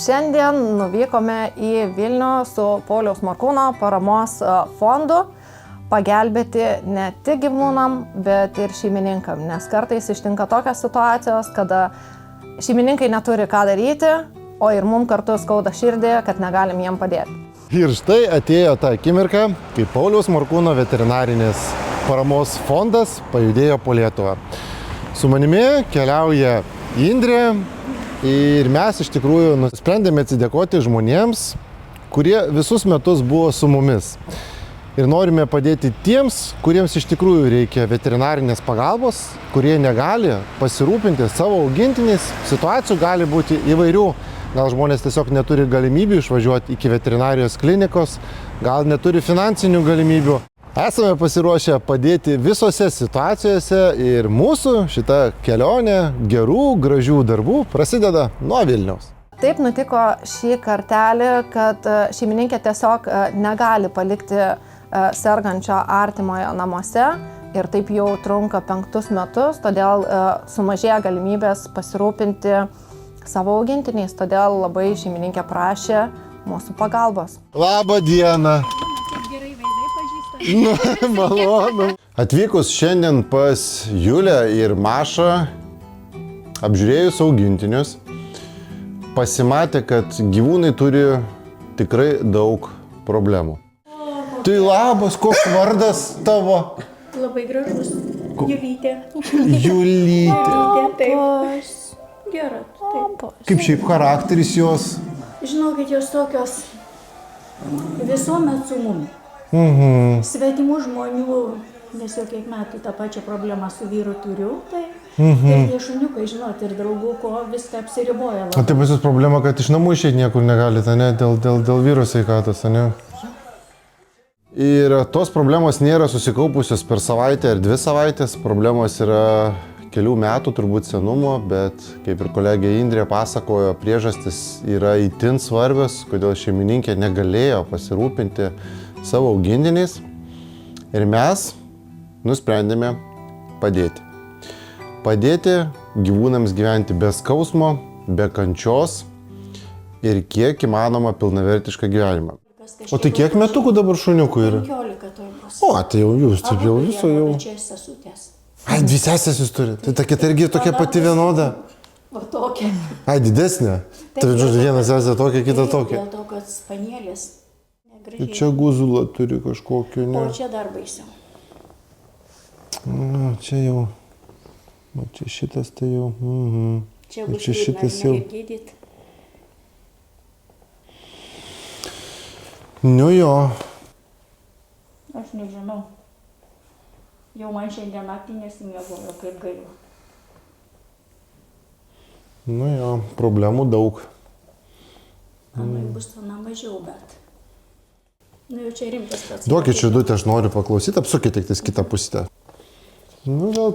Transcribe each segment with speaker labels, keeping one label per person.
Speaker 1: Šiandien nuvykome į Vilnių su Pauliaus Morkūno paramos fondu pagelbėti ne tik gyvūnam, bet ir šeimininkam, nes kartais ištinka tokios situacijos, kada šeimininkai neturi ką daryti, o ir mums kartu skauda širdį, kad negalim jiem padėti.
Speaker 2: Ir štai atėjo ta akimirka, kai Pauliaus Morkūno veterinarinės paramos fondas pajudėjo po Lietuvą. Su manimi keliauja Indrė ir mes iš tikrųjų nusprendėme atsidėkoti žmonėms, kurie visus metus buvo su mumis. Ir norime padėti tiems, kuriems iš tikrųjų reikia veterinarinės pagalbos, kurie negali pasirūpinti savo augintiniais. Situacijų gali būti įvairių. Gal žmonės tiesiog neturi galimybių išvažiuoti iki veterinarijos klinikos, gal neturi finansinių galimybių. Esame pasiruošę padėti visose situacijose ir mūsų šita kelionė gerų, gražių darbų prasideda nuo Vilniaus.
Speaker 1: Taip nutiko šį kartelį, kad šeimininkė tiesiog negali palikti sergančio artimojo namuose ir taip jau trunka 5 metus, todėl sumažėja galimybės pasirūpinti savo augintiniais, todėl labai šeimininkė prašė mūsų pagalbos.
Speaker 2: Labą dieną!
Speaker 3: Gerai veidai pažįstami.
Speaker 2: Malonu. Atvykus šiandien pas Julę ir Mašą, apžiūrėjus augintinius, pasimatė, kad gyvūnai turi tikrai daug problemų. Tai labas, koks vardas tavo?
Speaker 3: Labai gražus. Julytė.
Speaker 2: Julytė.
Speaker 3: Taip. Gera. Taip.
Speaker 2: Kaip šiaip charakteris jos?
Speaker 3: Žinokit, jos tokios visuomet su mumi. Svetimų žmonių, nes jau kiek metų tą pačią problemą su vyru turiu, tai ir tie šuniukai, žinot, ir draugų, viską apsiriboja.
Speaker 2: O tai pas jūs problema, kad iš namų išeiti niekur negalite, ne? Dėl vyro sveikatos, ne? Ir tos problemos nėra susikaupusios per savaitę ar 2 savaitės, problemos yra kelių metų turbūt senumo, bet kaip ir kolegė Indrė pasakojo, priežastis yra itin svarbios, kodėl šeimininkė negalėjo pasirūpinti savo augintiniais. Ir mes nusprendėme padėti. Padėti gyvūnams gyventi be skausmo, be kančios ir kiek įmanoma pilnavertišką gyvenimą. O tai kiek metukų dabar šuniukų yra?
Speaker 3: 15 toj bus.
Speaker 2: O, tai jau jūs, taip jau viso jau.
Speaker 3: Čia sesutės.
Speaker 2: Ai, 2 sesės jūs turite. Tai ta kita irgi tokia pati vienoda.
Speaker 3: O tokia.
Speaker 2: Ai, didesnė. Tai žodžiu, viena sesė tokia, kita tokia.
Speaker 3: Dėl to, kad spanielės
Speaker 2: Ir
Speaker 3: negražiai.
Speaker 2: čia guzulą turi kažkokį, ne?
Speaker 3: O čia dar baisiau.
Speaker 2: Čia jau. O čia šitas tai jau.
Speaker 3: Čia
Speaker 2: Ir
Speaker 3: bus
Speaker 2: čia šitas jau.
Speaker 3: gydyti.
Speaker 2: Nu jo.
Speaker 3: Aš nežinau. Jau man šiandien naktį nesimiegojo, kaip gailu.
Speaker 2: Nu jo, problemų daug.
Speaker 3: Anai bus na mažiau, bet. Nu jau čia rimtas pats.
Speaker 2: Duokit širdutę, aš noriu paklausyti, apsukit tik tais kitą pusę. Nu, gal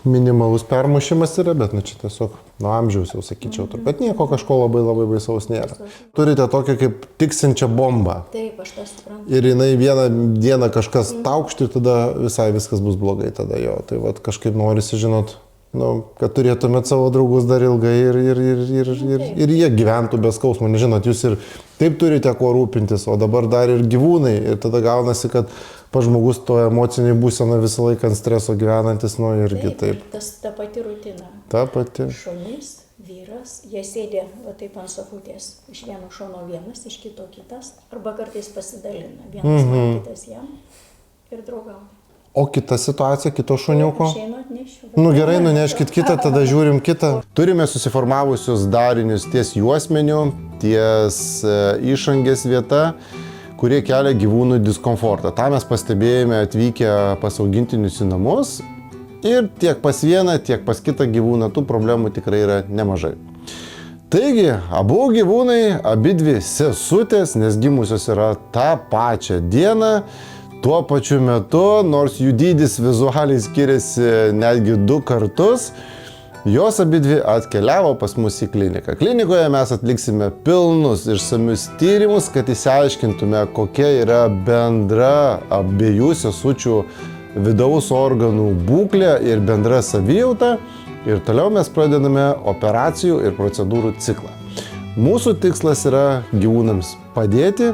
Speaker 2: minimalus permušimas yra, bet čia tiesiog nuo amžiaus jau sakyčiau, bet nieko kažko labai baisaus nėra. Turite tokią kaip tiksinčią bombą.
Speaker 3: Taip, aš tą suprantu.
Speaker 2: Ir jinai vieną dieną kažkas taukšti ir tada visai viskas bus blogai tada jo. Tai vat kažkaip norisi žinot, kad turėtumėt savo draugus dar ilgai ir jie gyventų be skausmo. Nežinot, jūs ir taip turite kuo rūpintis, o dabar dar ir gyvūnai. Ir tada gaunasi, kad pats žmogus to emocinį būseną visą laiką ant streso gyvenantis, irgi taip.
Speaker 3: Ta pati rutina.
Speaker 2: Ta pati.
Speaker 3: Šunys, vyras, jie sėdė va taip ant sofutės. Iš vieno šono vienas, iš kito kitas. Arba kartais pasidalina. Vienas man, kitas jam. Ir draugauja.
Speaker 2: O kita situacija, kito šuniuko?
Speaker 3: Išeinu atnešiu.
Speaker 2: Nu gerai, nuneškit kitą, tada žiūrim kitą. Turime susiformavusius darinius ties juosmeniu, ties išangės vieta, kurie kelia gyvūnų diskomfortą. Ta mes pastebėjome atvykę pas augintinius į namus ir tiek pas vieną, tiek pas kitą gyvūną tų problemų tikrai yra nemažai. Taigi, abu gyvūnai, abidvi sesutės, nes gimusios yra tą pačią dieną, tuo pačiu metu, nors jų dydis vizualiai skiriasi netgi 2 kartus, jos abidvi atkeliavo pas mus į kliniką. Klinikoje mes atliksime pilnus išsamius tyrimus, kad išsiaiškintume, kokia yra bendra abiejų sesučių vidaus organų būklė ir bendra savijauta. Ir toliau mes pradedame operacijų ir procedūrų ciklą. Mūsų tikslas yra gyvūnams padėti,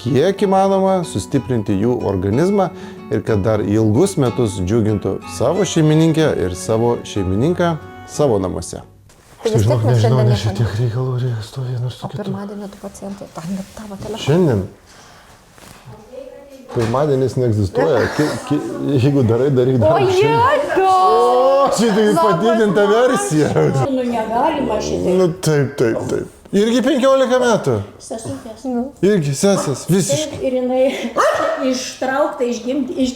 Speaker 2: kiek įmanoma, sustiprinti jų organizmą ir kad dar ilgus metus džiugintų savo šeimininkę ir savo šeimininką savo namuose.
Speaker 1: Tai vis tiek mes šiandien nieko.
Speaker 2: Šitiek reikalų reikia su vienu ir su
Speaker 1: O pirmadienį tu pacientai, net tavo telefoną.
Speaker 2: Šiandien? Pirmadienis neegzistuoja. Jeigu darai, daryk dar. O, šitai padidinta versija.
Speaker 3: Nu, negalima šitai.
Speaker 2: Nu, taip. Irgi 15 metų.
Speaker 3: Sesutės.
Speaker 2: Irgi sesės, visiškai.
Speaker 3: Ir jinai ištraukta, išgimdi,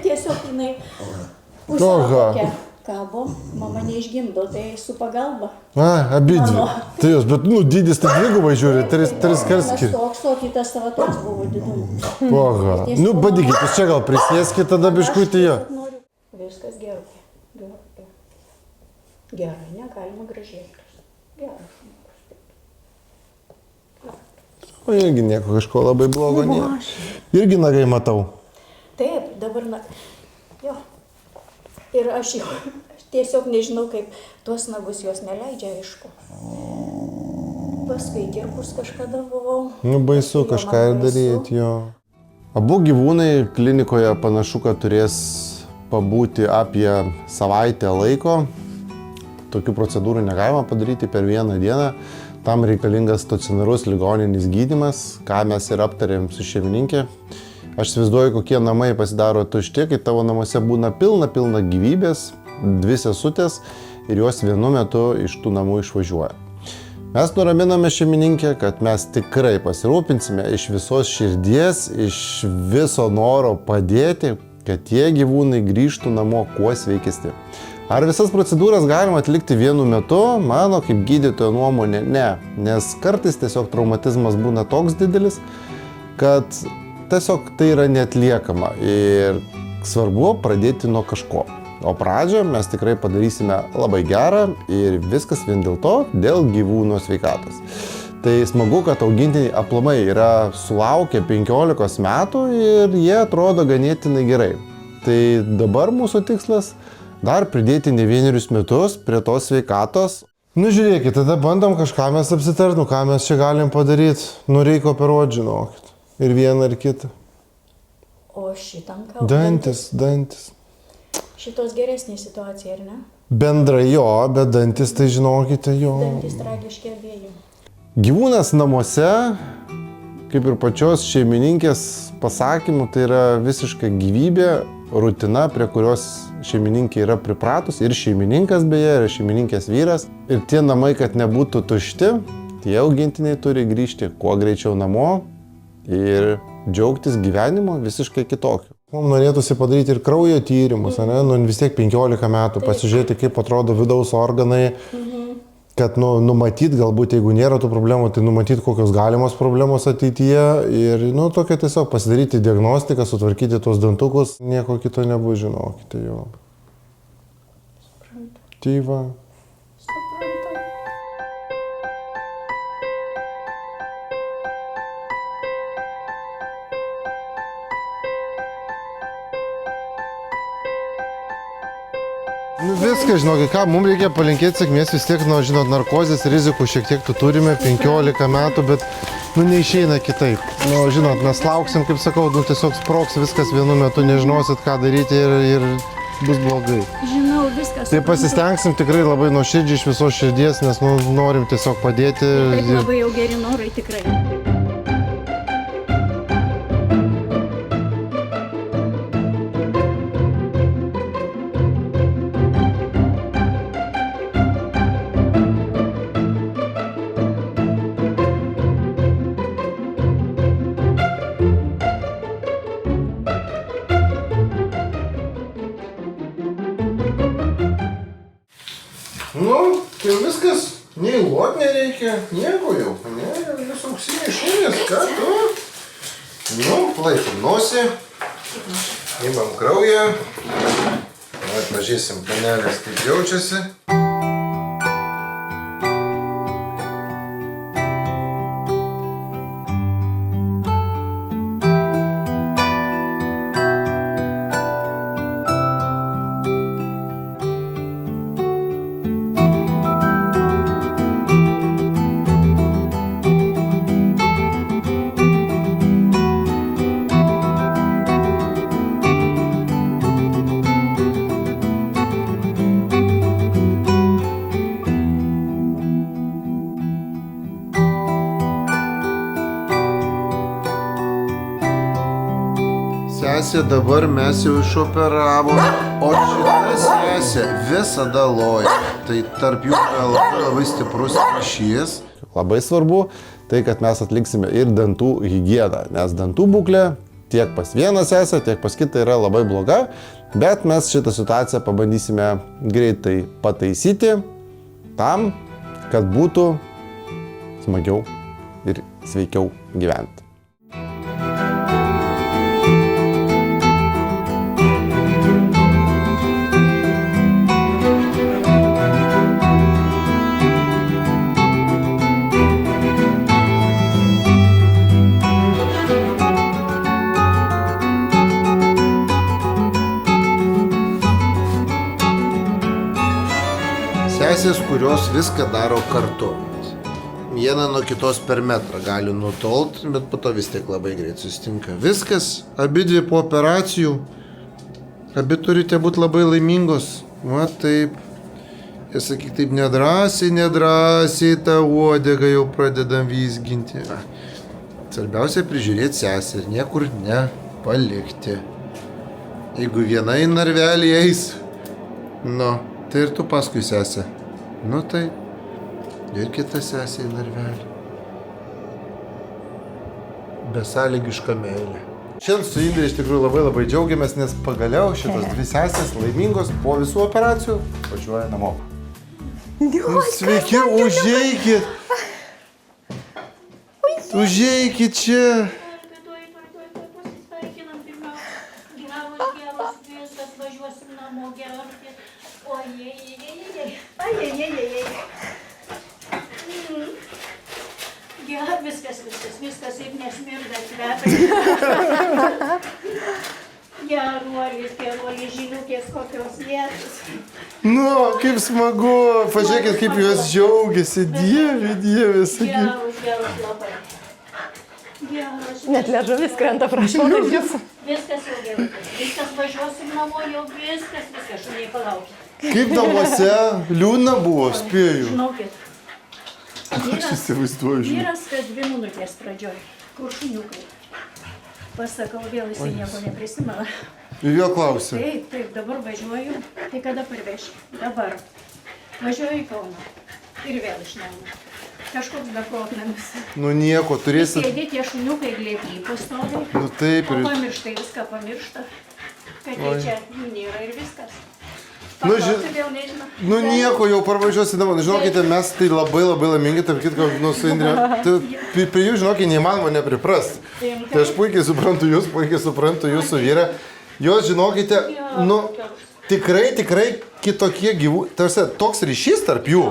Speaker 3: tiesiog jinai
Speaker 2: Oha.
Speaker 3: pusiau kabo, mama neišgimdo, tai su pagalba.
Speaker 2: Abidvi. Tai jos, bet, dydis tai dvigubai žiūri, tris kart skiri.
Speaker 3: Toks, o kitas tavo toks buvo didumas.
Speaker 2: Oha. Badykit, jūs čia gal prisėskit tada biškutį jo.
Speaker 3: Viskas gerai. Gerai, negalima gražėti. Gerai.
Speaker 2: O irgi nieko kažko labai blogo nėra. Irgi nagai matau.
Speaker 3: Taip, dabar jo. Ir aš jau tiesiog nežinau, kaip tuos nagus jos neleidžia, aišku. Paskui kirpus kažkada buvau.
Speaker 2: Baisu kažką ir daryti, jo. Abu gyvūnai klinikoje panašu, kad turės pabūti apie savaitę laiko. Tokių procedūrų negalima padaryti per vieną dieną. Tam reikalingas stacionarus ligoninis gydymas, ką mes ir aptarėm su šeimininkė. Aš įsivaizduoju, kokie namai pasidaro tušti, kai tavo namuose būna pilna gyvybės, 2 sesutės ir jos vienu metu iš tų namų išvažiuoja. Mes nuraminame šeimininkę, kad mes tikrai pasirūpinsime iš visos širdies, iš viso noro padėti, kad tie gyvūnai grįžtų namo kuo sveikesni. Ar visas procedūras galima atlikti vienu metu? Mano kaip gydytojo nuomonė ne, nes kartais tiesiog traumatizmas būna toks didelis, kad tiesiog tai yra neatliekama ir svarbu pradėti nuo kažko. O pradžią mes tikrai padarysime labai gerą ir viskas vien dėl to, dėl gyvūno sveikatos. Tai smagu, kad augintiniai aplamai yra sulaukę 15 metų ir jie atrodo ganėtinai gerai. Tai dabar mūsų tikslas dar pridėti ne 1 metus prie tos sveikatos. Žiūrėkit, tada bandom kažką mes apsitart, ką mes čia galim padaryti. Reikia operuoti, žinokit. Ir vieną, ir kitą.
Speaker 3: O šitam kalbant.
Speaker 2: Dantis.
Speaker 3: Šitos geresnė situacija, ar ne?
Speaker 2: Bendrai jo, bet dantis, tai žinokite jo.
Speaker 3: Dantis tragiški abiejų.
Speaker 2: Gyvūnas namuose, kaip ir pačios šeimininkės pasakymų, tai yra visiška gyvybė, rutina, prie kurios šeimininkė yra pripratus. Ir šeimininkas beje, ir šeimininkės vyras. Ir tie namai, kad nebūtų tušti, tie augintiniai turi grįžti kuo greičiau namo ir džiaugtis gyvenimo visiškai kitokiu. Mums norėtųsi padaryti ir kraujo tyrimus, vis tiek 15 metų, pasižiūrėti, kaip atrodo vidaus organai, kad numatyti, galbūt jeigu nėra tų problemų, tai numatyti, kokios galimos problemos ateityje ir tokia tiesiog pasidaryti diagnostiką, sutvarkyti tuos dantukus, nieko kito nebus, žinokite jo. Tai va. Viską, žinokit, ką, mums reikia palinkėti sėkmės, vis tiek, narkozės rizikų šiek tiek turime, 15 metų, bet, neišeina kitaip. Žinot, mes lauksim, kaip sakau, tiesiog sproks viskas vienu metu, nežinosit, ką daryti ir bus blogai.
Speaker 3: Žinau, viskas.
Speaker 2: Tai pasistengsim tikrai labai nuoširdžiai iš visos širdies, nes norim tiesiog padėti.
Speaker 3: Taip labai jau geri norai tikrai.
Speaker 2: Tai viskas, nei lot nereikia, nieko jau, jūs auksiniai šunys, ką tu? Laikom nosį, imam kraują, atpažįsim panelės, kaip jaučiasi. sesė dabar mes jau išoperavom, o šita sesė visada loja. Tai tarp jų labai stiprus ryšys. Labai svarbu tai, kad mes atliksime ir dantų higieną, nes dantų būklė tiek pas vieną sesę, tiek pas kitą yra labai bloga, bet mes šitą situaciją pabandysime greitai pataisyti tam, kad būtų smagiau ir sveikiau gyventi. Sesės, kurios viską daro kartu. Viena nuo kitos per metrą gali nutolt, bet po to vis tiek labai greit susitinka. Viskas, abidvi po operacijų, abi turite būti labai laimingos. Va taip. Ir sakyk, taip nedrąsiai tą uodegą jau pradedam vizginti. Svarbiausia prižiūrėti sesę ir niekur nepalikti. Jeigu viena į narvelį eis, tai ir tu paskui sesę. Tai ir kita sesė į narvelį. Besąlygiška meilė. Šiandien su Indre iš tikrųjų labai džiaugiamės, nes pagaliau šitos dvi sesės laimingos po visų operacijų važiuoja namo. Sveiki, užeikit! Užeikit čia!
Speaker 3: Viskas ir nesmirda, kvepia. Geruolis, žiniukės kokios vietos.
Speaker 2: Kaip smagu. Pažiūrėkit, kaip jos džiaugiasi. Dieve, sakyk.
Speaker 3: Geras labai.
Speaker 1: Net liežuvis krenta, prašau, iš jūsų.
Speaker 3: Viskas jau gerai. Viskas važiuosim namo, jau viskas, šuniai palaukit.
Speaker 2: Kaip namuose? Liūdna buvo, spėju.
Speaker 3: Žinokit.
Speaker 2: Aš įsivaizduoju, žinau.
Speaker 3: Vyras kas 2 minutės pradžioj, kur šuniukai. Pasakau, vėl jisai nieko neprisimena.
Speaker 2: Ir vėl klausia.
Speaker 3: Taip, dabar važiuoju. Tai kada parveši? Dabar. Važiuoju į Kauną. Ir vėl iš namų. Kažkoks beprotnamis.
Speaker 2: Nieko, turėsit...
Speaker 3: Sėdė tie šuniukai glėby pastoviai.
Speaker 2: Taip.
Speaker 3: O pamiršta, viską pamiršta. Kad jie čia jų nėra ir viskas.
Speaker 2: Nieko, jau parvažiuosi namo. Žinokite, mes tai labai laimingi, tarp kitko, su Indre. Prie jų, žinokit, neįmanoma nepriprast. Tai aš puikiai suprantu jūsų vyrą. Jos, žinokite, tikrai kitokie gyvūnai. Tarsi, toks ryšys tarp jų.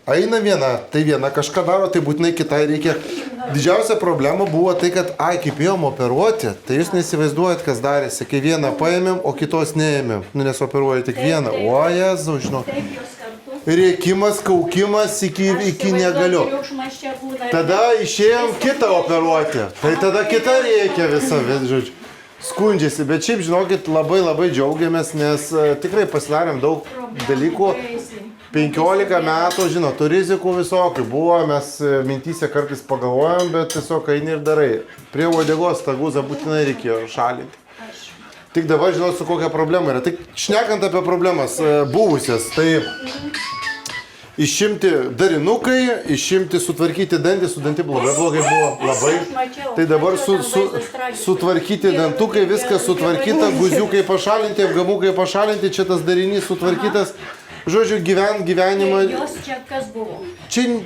Speaker 2: Eina viena, tai viena kažką daro, tai būtinai kitai reikia. Didžiausia problema buvo tai, kad, kaip ėjom operuoti, tai jūs neįsivaizduojat, kas darėsi. Kai vieną paėmėm, o kitos neėmėm. Nes operuoja tik vieną. O Jezu, žinok. Rėkimas, kaukimas iki negaliu. Tada išėjom kitą operuoti. Tai tada kita rėkia visą, žodžiu. Skundžiasi, bet šiaip, žinokit, labai džiaugiamės, nes tikrai pasidarėm daug dalykų. 15 metų, žinot, tų rizikų visokių buvo, mes mintyse kartais pagalvojom, bet tiesiog eini ir darai. Prie uodegos tą guzą būtinai reikėjo šalinti. Tik dabar žinot, su kokia problema yra. Tik šnekant apie problemas buvusias, tai išimti darinukai, sutvarkyti dantį, su dantį blogai buvo labai. Tai dabar sutvarkyti dantukai, viskas sutvarkyta, guziukai pašalinti, apgamukai pašalinti, čia tas darinys sutvarkytas. Žodžiu, gyvenimą...
Speaker 3: Jos čia kas buvo?
Speaker 2: Čia,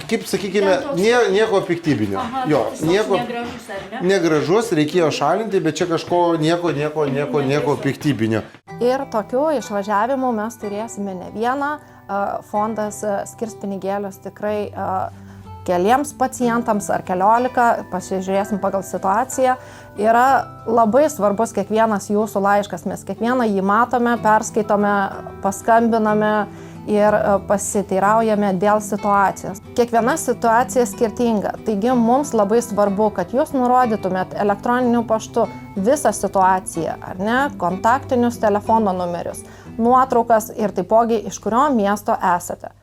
Speaker 2: kaip sakykime, nieko piktybinio.
Speaker 3: Nieko negražus, ar ne?
Speaker 2: Negražus, reikėjo šalinti, bet čia kažko nieko piktybinio.
Speaker 1: Ir tokių išvažiavimų mes turėsime ne vieną. Fondas skirs pinigėlius tikrai keliems pacientams ar 14, pasižiūrėsim pagal situaciją. Yra labai svarbus kiekvienas jūsų laiškas, mes kiekvieną jį matome, perskaitome, paskambiname ir pasiteiraujame dėl situacijos. Kiekviena situacija skirtinga, taigi mums labai svarbu, kad jūs nurodytumėt elektroniniu paštu visą situaciją, ar ne, kontaktinius telefono numerius, nuotraukas ir taipogi iš kurio miesto esate.